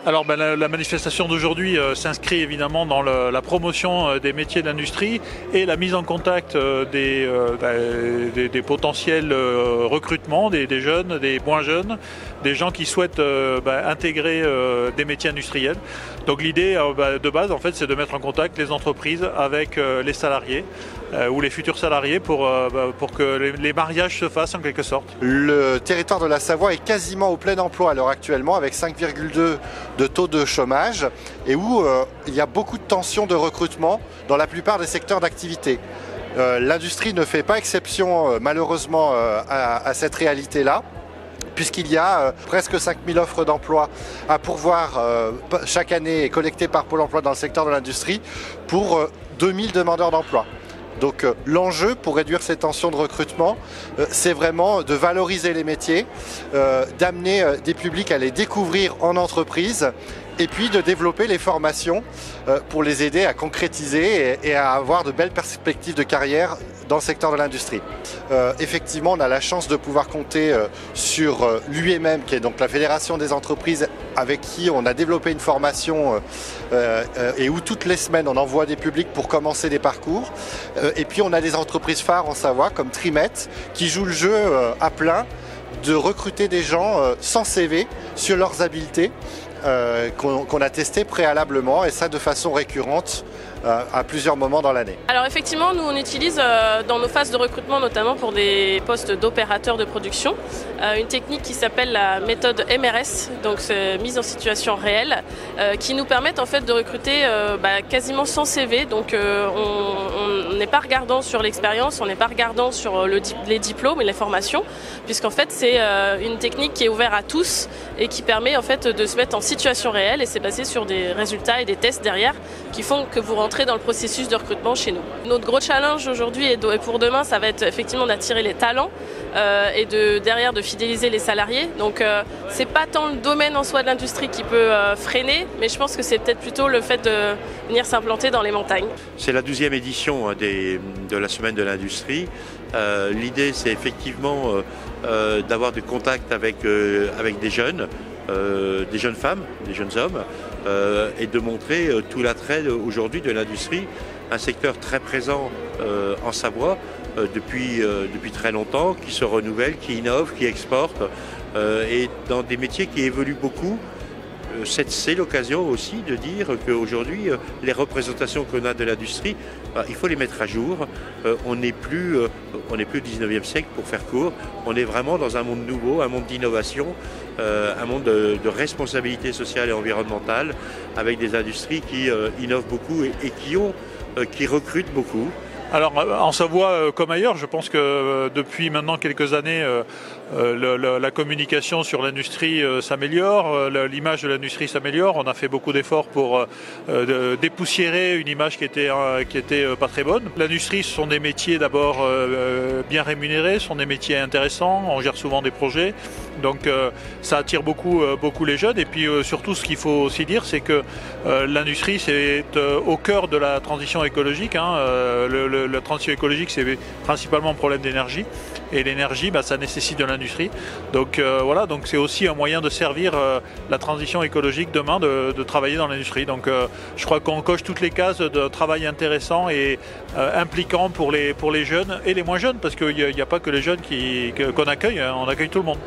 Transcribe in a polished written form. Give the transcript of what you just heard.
Alors la manifestation d'aujourd'hui s'inscrit évidemment dans la promotion des métiers de l'industrie et la mise en contact des potentiels recrutements, des jeunes, des moins jeunes, des gens qui souhaitent intégrer des métiers industriels. Donc l'idée de base en fait c'est de mettre en contact les entreprises avec les salariés ou les futurs salariés pour que les mariages se fassent en quelque sorte. Le territoire de la Savoie est quasiment au plein emploi à l'heure actuellement avec 5,2 de taux de chômage et où il y a beaucoup de tensions de recrutement dans la plupart des secteurs d'activité. L'industrie ne fait pas exception malheureusement à cette réalité-là, puisqu'il y a presque 5000 offres d'emploi à pourvoir chaque année collectées par Pôle emploi dans le secteur de l'industrie pour 2000 demandeurs d'emploi. Donc l'enjeu pour réduire ces tensions de recrutement, c'est vraiment de valoriser les métiers, d'amener des publics à les découvrir en entreprise et puis de développer les formations pour les aider à concrétiser et à avoir de belles perspectives de carrière dans le secteur de l'industrie. Effectivement, on a la chance de pouvoir compter sur l'UMM, qui est donc la Fédération des entreprises, avec qui on a développé une formation et où toutes les semaines on envoie des publics pour commencer des parcours. Et puis on a des entreprises phares en Savoie comme Trimet qui jouent le jeu à plein de recruter des gens sans CV sur leurs habiletés qu'on a testé préalablement et ça de façon récurrente à plusieurs moments dans l'année. Alors effectivement, nous on utilise dans nos phases de recrutement, notamment pour des postes d'opérateurs de production, une technique qui s'appelle la méthode MRS, donc mise en situation réelle, qui nous permet en fait de recruter quasiment sans CV. Donc on n'est pas regardant sur l'expérience, on n'est pas regardant sur les diplômes et les formations, puisqu'en fait c'est une technique qui est ouverte à tous et qui permet en fait de se mettre en situation réelle, et c'est basé sur des résultats et des tests derrière qui font que vous rentrez dans le processus de recrutement chez nous. Notre gros challenge aujourd'hui et pour demain, ça va être effectivement d'attirer les talents et derrière de fidéliser les salariés. Donc c'est pas tant le domaine en soi de l'industrie qui peut freiner, mais je pense que c'est peut-être plutôt le fait de venir s'implanter dans les montagnes. C'est la 12e édition de la semaine de l'industrie. L'idée c'est effectivement d'avoir du contact avec des jeunes femmes, des jeunes hommes, et de montrer tout l'attrait aujourd'hui de l'industrie, un secteur très présent en Savoie depuis très longtemps, qui se renouvelle, qui innove, qui exporte, et dans des métiers qui évoluent beaucoup. C'est l'occasion aussi de dire qu'aujourd'hui, les représentations qu'on a de l'industrie, il faut les mettre à jour. On n'est plus au 19e siècle pour faire court. On est vraiment dans un monde nouveau, un monde d'innovation, un monde de responsabilité sociale et environnementale, avec des industries qui innovent beaucoup et qui recrutent beaucoup. Alors en Savoie comme ailleurs, je pense que depuis maintenant quelques années, la communication sur l'industrie s'améliore, l'image de l'industrie s'améliore. On a fait beaucoup d'efforts pour dépoussiérer une image qui était pas très bonne. L'industrie, ce sont des métiers d'abord bien rémunérés, ce sont des métiers intéressants, on gère souvent des projets, donc ça attire beaucoup les jeunes. Et puis surtout, ce qu'il faut aussi dire, c'est que l'industrie, c'est au cœur de la transition écologique. La transition écologique, c'est principalement un problème d'énergie, et l'énergie, ça nécessite de l'industrie. Donc voilà, donc c'est aussi un moyen de servir la transition écologique demain, de travailler dans l'industrie. Donc je crois qu'on coche toutes les cases de travail intéressant et impliquant pour les jeunes et les moins jeunes, parce qu'il n'y a pas que les jeunes qu'on accueille, on accueille tout le monde.